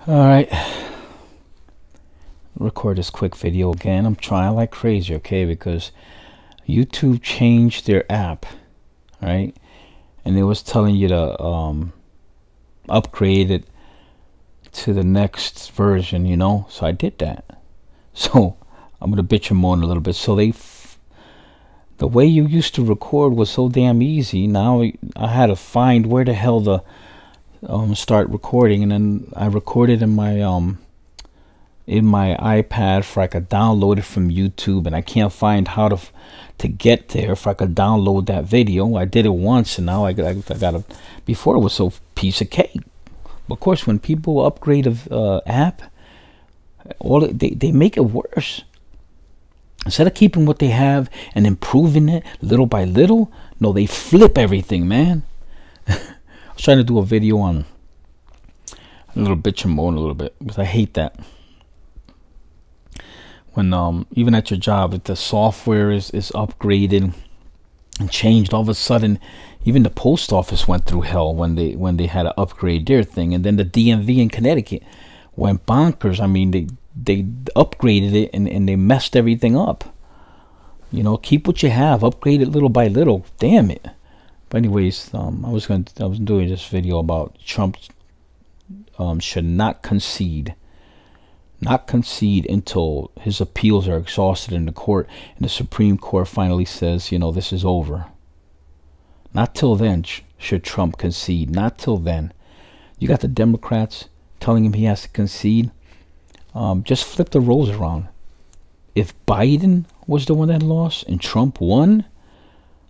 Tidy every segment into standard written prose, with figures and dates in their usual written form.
All right, record this quick video again. I'm trying like crazy, okay, because YouTube changed their app, right? And it was telling you to upgrade it to the next version, you know. So I did that. So I'm gonna bitch and moan a little bit. So the way you used to record was so damn easy. Now I had to find where the hell the start recording, and then I recorded in my iPad for I could download it from YouTube, and I can't find how to get there if I could download that video. I did it once, and now I got to. Before it was so piece of cake. Of course, when people upgrade a app, they make it worse. Instead of keeping what they have and improving it little by little, no, they flip everything, man. I was trying to do a video on a little bitch and moan a little bit because I hate that. When even at your job, if the software is upgraded and changed, all of a sudden, even the post office went through hell when they had to upgrade their thing, and then the DMV in Connecticut went bonkers. I mean, they upgraded it and they messed everything up. You know, keep what you have, upgrade it little by little. Damn it. But anyways, I was doing this video about Trump should not concede until his appeals are exhausted in the court and the Supreme Court finally says, you know, this is over. Not till then should Trump concede. Not till then. You got the Democrats telling him he has to concede. Just flip the roles around. If Biden was the one that lost and Trump won,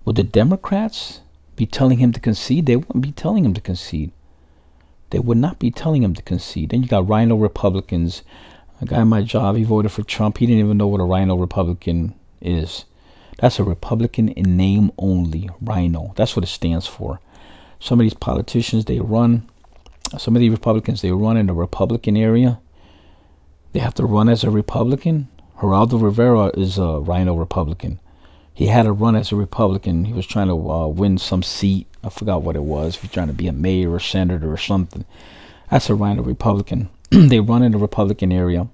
would the Democrats be telling him to concede? They wouldn't be telling him to concede. They would not be telling him to concede. Then you got Rhino Republicans. A guy at my job, he voted for Trump. He didn't even know what a Rhino Republican is. That's a Republican in name only. Rhino. That's what it stands for. Some of these politicians, some of these Republicans, they run in the Republican area. They have to run as a Republican. Geraldo Rivera is a Rhino Republican. He had to run as a Republican. He was trying to win some seat. I forgot what it was. He was trying to be a mayor or senator or something. That's a Rhino Republican. They run in the Republican area.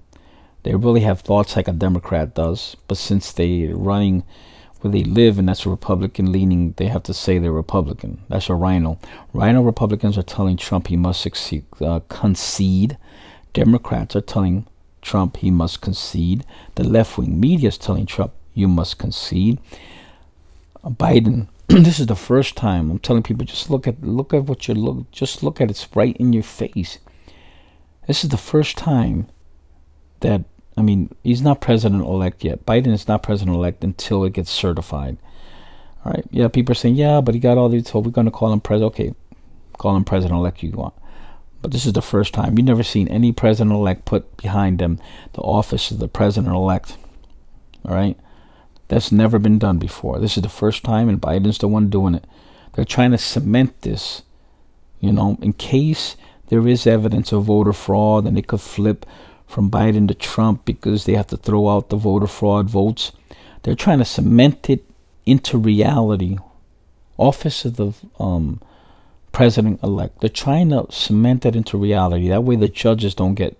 They really have thoughts like a Democrat does. But since they're running where they live and that's a Republican leaning, they have to say they're Republican. That's a Rhino. Rhino Republicans are telling Trump he must concede. Democrats are telling Trump he must concede. The left-wing media is telling Trump you must concede. Biden, this is the first time I'm telling people, just look at what just look at it. It's right in your face. This is the first time that, I mean, he's not president-elect yet. Biden is not president-elect until it gets certified. All right. Yeah, people are saying, yeah, but he got all these, so we're going to call him president. Okay, call him president-elect you want. But this is the first time. You've never seen any president-elect put behind them the office of the president-elect. All right? That's never been done before. This is the first time, and Biden's the one doing it. They're trying to cement this, you know, in case there is evidence of voter fraud, and they could flip from Biden to Trump because they have to throw out the voter fraud votes. They're trying to cement it into reality. Office of the president-elect. They're trying to cement it into reality. That way the judges don't get...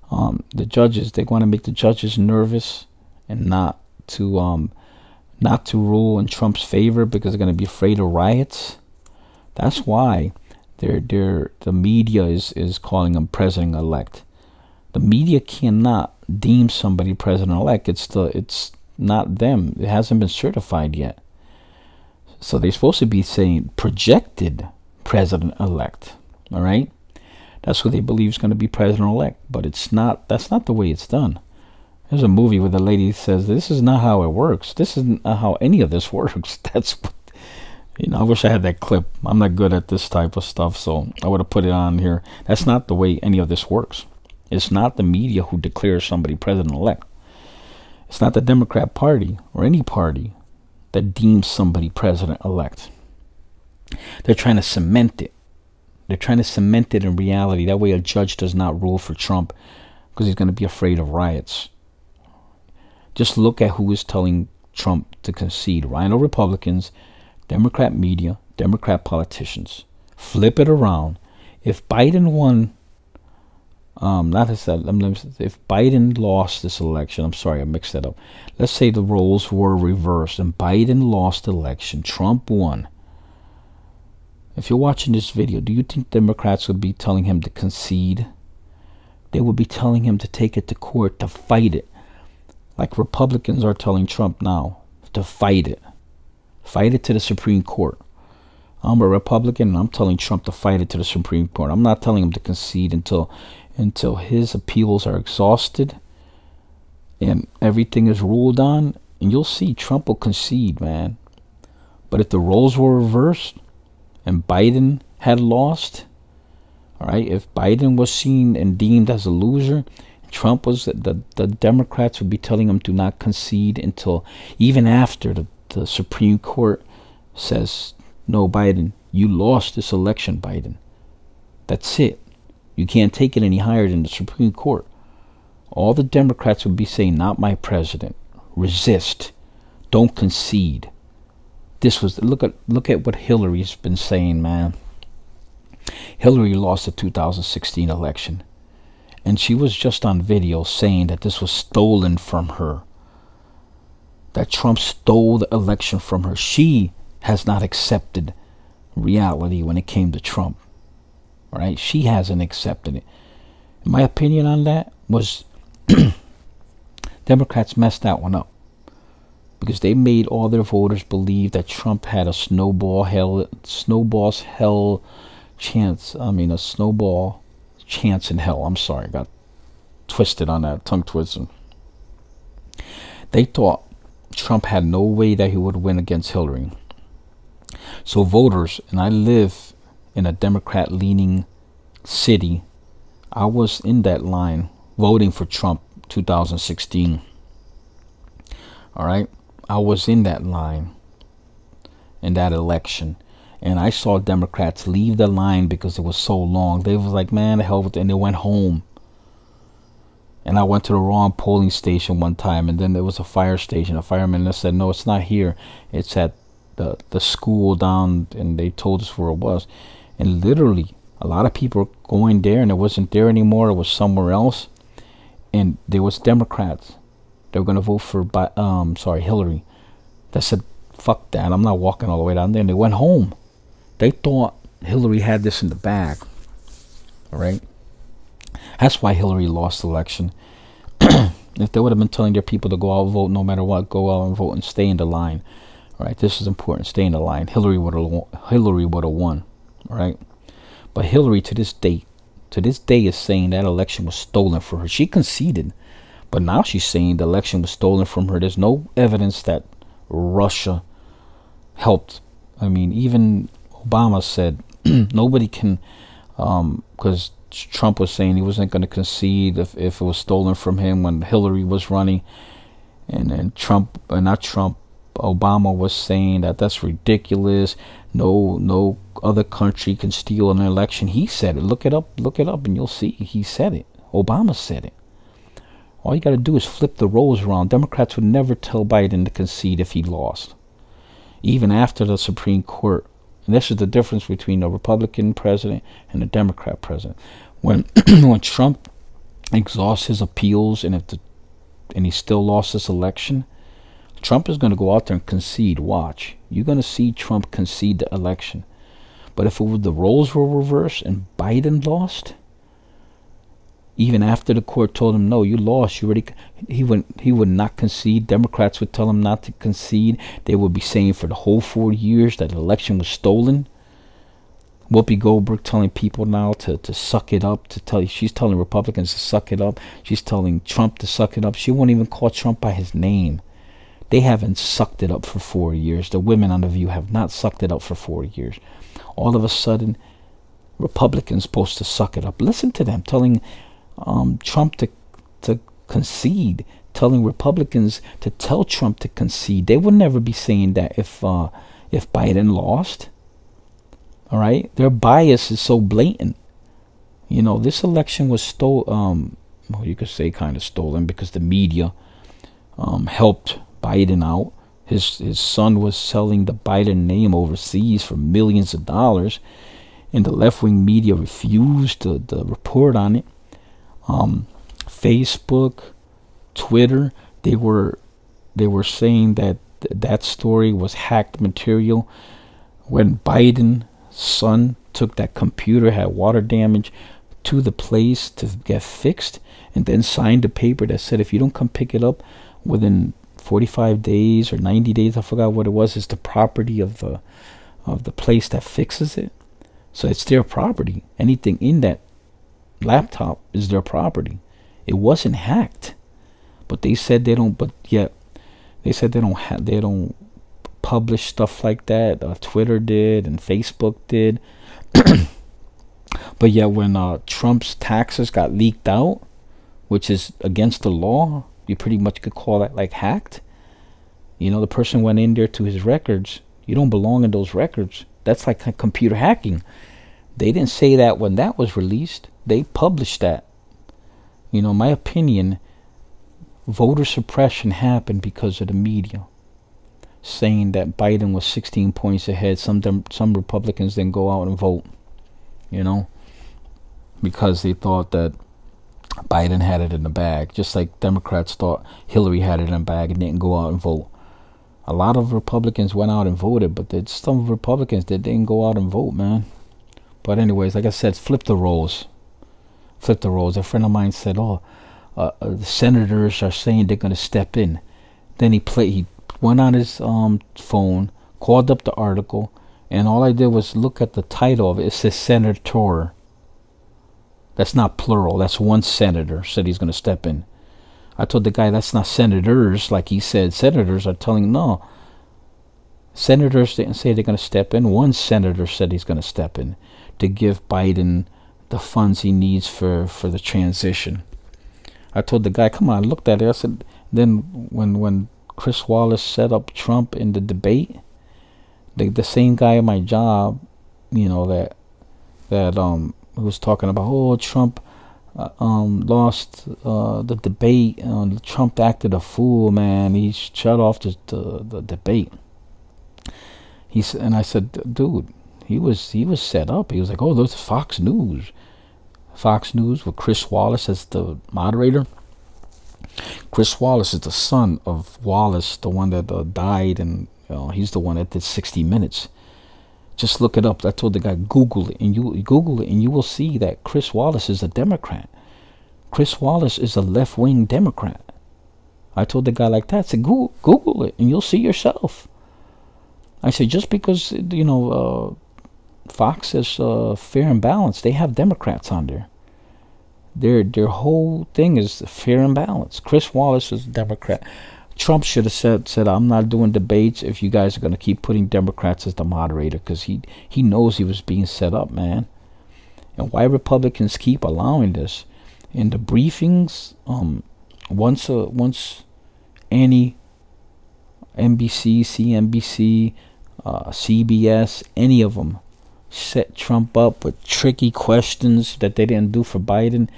they want to make the judges nervous and not to rule in Trump's favor because they're going to be afraid of riots. That's why the media is calling him president-elect. The media cannot deem somebody president-elect. It's not them. It hasn't been certified yet. So they're supposed to be saying projected president-elect. All right? That's who they believe is going to be president-elect. But it's not. That's not the way it's done. There's a movie where the lady says, this is not how it works. This isn't how any of this works. That's what, you know, I wish I had that clip. I'm not good at this type of stuff, so I would have put it on here. That's not the way any of this works. It's not the media who declares somebody president-elect. It's not the Democrat Party or any party that deems somebody president-elect. They're trying to cement it. They're trying to cement it in reality. That way a judge does not rule for Trump because he's going to be afraid of riots. Just look at who is telling Trump to concede. Rhino Republicans, Democrat media, Democrat politicians. Flip it around. If Biden won not as that. If Biden lost this election, I'm sorry, I mixed that up. Let's say the roles were reversed and Biden lost the election, Trump won. If you're watching this video, do you think Democrats would be telling him to concede? They would be telling him to take it to court, to fight it. Like Republicans are telling Trump now, to fight it. Fight it to the Supreme Court. I'm a Republican and I'm telling Trump to fight it to the Supreme Court. I'm not telling him to concede until his appeals are exhausted and everything is ruled on. And you'll see Trump will concede, man. But if the roles were reversed and Biden had lost, all right, if Biden was seen and deemed as a loser, Trump was, the Democrats would be telling him to not concede until even after the Supreme Court says, no, Biden, you lost this election, Biden. That's it. You can't take it any higher than the Supreme Court. All the Democrats would be saying, not my president. Resist. Don't concede. This was, look at what Hillary's been saying, man. Hillary lost the 2016 election. And she was just on video saying that this was stolen from her. That Trump stole the election from her. She has not accepted reality when it came to Trump. All right? She hasn't accepted it. My opinion on that was Democrats messed that one up. Because they made all their voters believe that Trump had a snowball chance in hell. I'm sorry, I got twisted on that, tongue twisting. They thought Trump had no way that he would win against Hillary. So voters, and I live in a Democrat-leaning city, I was in that line voting for Trump 2016. All right? I was in that line in that election. And I saw Democrats leave the line because it was so long. They was like, man, the hell with it. And they went home. And I went to the wrong polling station one time. And then there was a fire station. A fireman said, no, it's not here. It's at the school down. And they told us where it was. And literally, a lot of people were going there. And it wasn't there anymore. It was somewhere else. And there was Democrats. They were going to vote for Hillary. That said, fuck that. I'm not walking all the way down there. And they went home. They thought Hillary had this in the bag. All right? That's why Hillary lost the election. If they would have been telling their people to go out and vote no matter what, go out and vote and stay in the line. All right? This is important. Stay in the line. Hillary would have won. All right? But Hillary, to this day is saying that election was stolen from her. She conceded. But now she's saying the election was stolen from her. There's no evidence that Russia helped. I mean, even Obama said nobody can, because Trump was saying he wasn't going to concede if it was stolen from him when Hillary was running. And then Obama was saying that that's ridiculous. No other country can steal an election. He said it. Look it up, and you'll see. He said it. Obama said it. All you got to do is flip the roles around. Democrats would never tell Biden to concede if he lost. Even after the Supreme Court. And this is the difference between a Republican president and a Democrat president. When Trump exhausts his appeals and he still lost this election, Trump is going to go out there and concede. Watch. You're going to see Trump concede the election. But if the roles were reversed and Biden lost, even after the court told him, no, you lost, he would not concede. Democrats would tell him not to concede. They would be saying for the whole 4 years that the election was stolen. Whoopi Goldberg telling people now to suck it up. She's telling Republicans to suck it up. She's telling Trump to suck it up. She won't even call Trump by his name. They haven't sucked it up for 4 years. The women on The View have not sucked it up for 4 years. All of a sudden, Republicans supposed to suck it up. Listen to them telling Trump to concede, telling Republicans to tell Trump to concede. They would never be saying that if Biden lost. All right, their bias is so blatant. You know, this election was stolen. Well, you could say kind of stolen because the media helped Biden out. His son was selling the Biden name overseas for millions of dollars, and the left-wing media refused to report on it. Facebook, Twitter, they were saying that that story was hacked material. When Biden's son took that computer, had water damage, to the place to get fixed, and then signed a paper that said if you don't come pick it up within 45 days or 90 days, I forgot what it was, it's the property of the place that fixes it. So it's their property. Anything in that laptop is their property. It wasn't hacked, but they said they don't. But yet they said they don't publish stuff like that. Twitter did and Facebook did. But yet when Trump's taxes got leaked out, which is against the law, you pretty much could call that like hacked. You know, the person went in there to his records. You don't belong in those records. That's like computer hacking. They didn't say that when that was released. They published that. You know, my opinion, voter suppression happened because of the media saying that Biden was 16 points ahead. Some Republicans didn't go out and vote, you know, because they thought that Biden had it in the bag, just like Democrats thought Hillary had it in the bag and didn't go out and vote. A lot of Republicans went out and voted, but there's some Republicans that didn't go out and vote, man. But anyways, like I said, flip the roles. Flip the roles. A friend of mine said, oh, the senators are saying they're going to step in. Then he went on his phone, called up the article, and all I did was look at the title of it. It says senator. That's not plural. That's one senator said he's going to step in. I told the guy that's not senators, like he said. Senators are telling, no. Senators didn't say they're going to step in. One senator said he's going to step in to give Biden the funds he needs for the transition. I told the guy, come on, I looked at it. I said, then when Chris Wallace set up Trump in the debate, the same guy at my job, you know, that was talking about, oh, Trump lost the debate. Trump acted a fool, man. He shut off the debate. And I said, dude, he was set up. He was like, oh, those Fox News with Chris Wallace as the moderator. Chris Wallace is the son of Wallace, the one that died, and he's the one that did 60 Minutes. Just look it up. I told the guy, Google it, and you will see that Chris Wallace is a Democrat. Chris Wallace is a left-wing Democrat. I told the guy like that, I said, Google it, and you'll see yourself. I said, just because, you know, Fox is fair and balanced, they have Democrats on there. Their whole thing is fair and balanced. Chris Wallace is a Democrat. Trump should have said, I'm not doing debates if you guys are going to keep putting Democrats as the moderator, because he knows he was being set up, man. And why Republicans keep allowing this? In the briefings, once any NBC, CNBC, CBS, any of them set Trump up with tricky questions that they didn't do for Biden.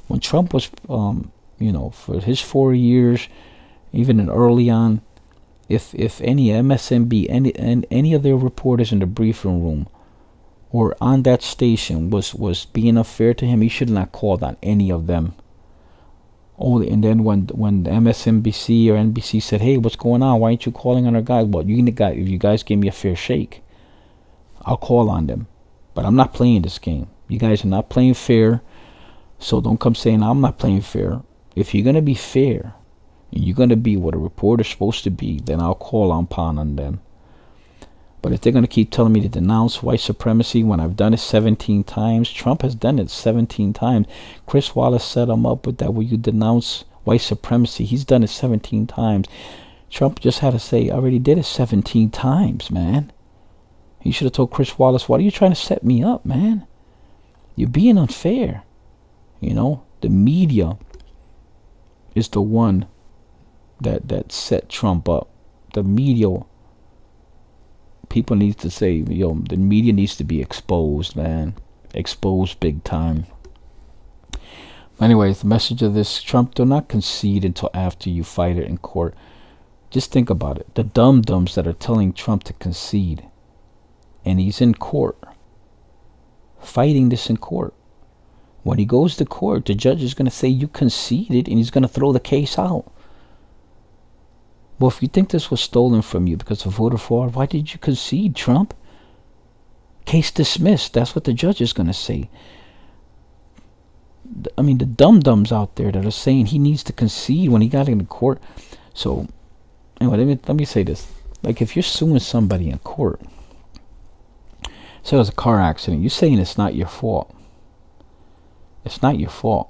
When Trump was, you know, for his 4 years, even in early on, if any MSNB, any of their reporters in the briefing room or on that station was being unfair to him, he should not called on any of them. Oh, and then when MSNBC or NBC said, hey, what's going on? Why aren't you calling on our guys? Well, if you guys gave me a fair shake, I'll call on them. But I'm not playing this game. You guys are not playing fair. So don't come saying I'm not playing fair. If you're going to be fair, and you're going to be what a reporter's supposed to be, then I'll call on them. But if they're going to keep telling me to denounce white supremacy when I've done it 17 times, Trump has done it 17 times. Chris Wallace set him up with that, where you denounce white supremacy. He's done it 17 times. Trump just had to say, I already did it 17 times, man. He should have told Chris Wallace, why are you trying to set me up, man? You're being unfair. You know, the media is the one that set Trump up. The media, people need to say, yo, the media needs to be exposed, man. Exposed big time. Anyways, the message of this, Trump, do not concede until after you fight it in court. Just think about it. The dum-dums that are telling Trump to concede, and he's in court, fighting this in court. When he goes to court, the judge is going to say you conceded, and he's going to throw the case out. Well, if you think this was stolen from you because of voter fraud, why did you concede, Trump? Case dismissed. That's what the judge is going to say. I mean, the dum-dums out there that are saying he needs to concede when he got into court. So, anyway, let me say this. Like, if you're suing somebody in court, so it was a car accident, you're saying it's not your fault. It's not your fault.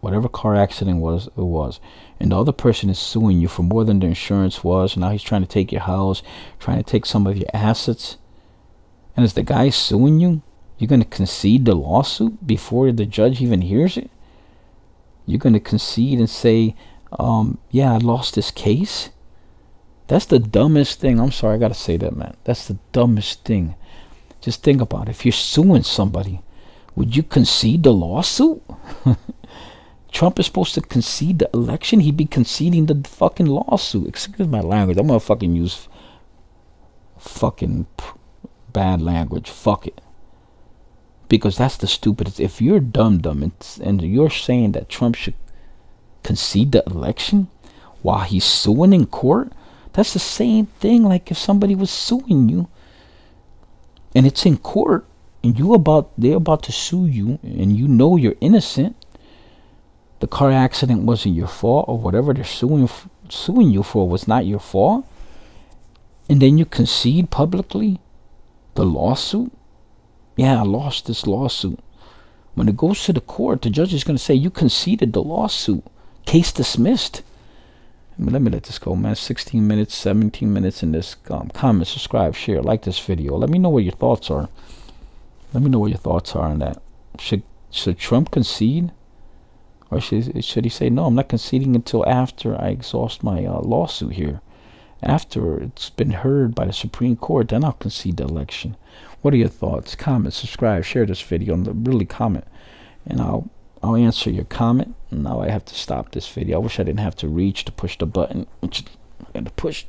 Whatever car accident was, it was. And the other person is suing you for more than the insurance was. Now he's trying to take your house, trying to take some of your assets. And as the guy suing you, you're going to concede the lawsuit before the judge even hears it? You're going to concede and say, yeah, I lost this case? That's the dumbest thing. I'm sorry, I got to say that, man. That's the dumbest thing. Just think about it. If you're suing somebody, would you concede the lawsuit? Trump is supposed to concede the election. He'd be conceding the fucking lawsuit. Excuse my language. I'm going to fucking use fucking bad language. Fuck it. Because that's the stupidest. If you're dumb and you're saying that Trump should concede the election while he's suing in court, that's the same thing like if somebody was suing you and it's in court and they're about to sue you and you know you're innocent. The car accident wasn't your fault, or whatever they're suing you for was not your fault. And then you concede publicly the lawsuit. Yeah, I lost this lawsuit. When it goes to the court, the judge is going to say you conceded the lawsuit. Case dismissed. Let me let this go, man. 16 minutes, 17 minutes in this. Comment, subscribe, share, like this video. Let me know what your thoughts are. Let me know what your thoughts are on that. Should Trump concede? Or should he say, no, I'm not conceding until after I exhaust my lawsuit here. After it's been heard by the Supreme Court, then I'll concede the election. What are your thoughts? Comment, subscribe, share this video, and really comment. And I'll answer your comment. Now I have to stop this video. I wish I didn't have to reach to push the button. I had to push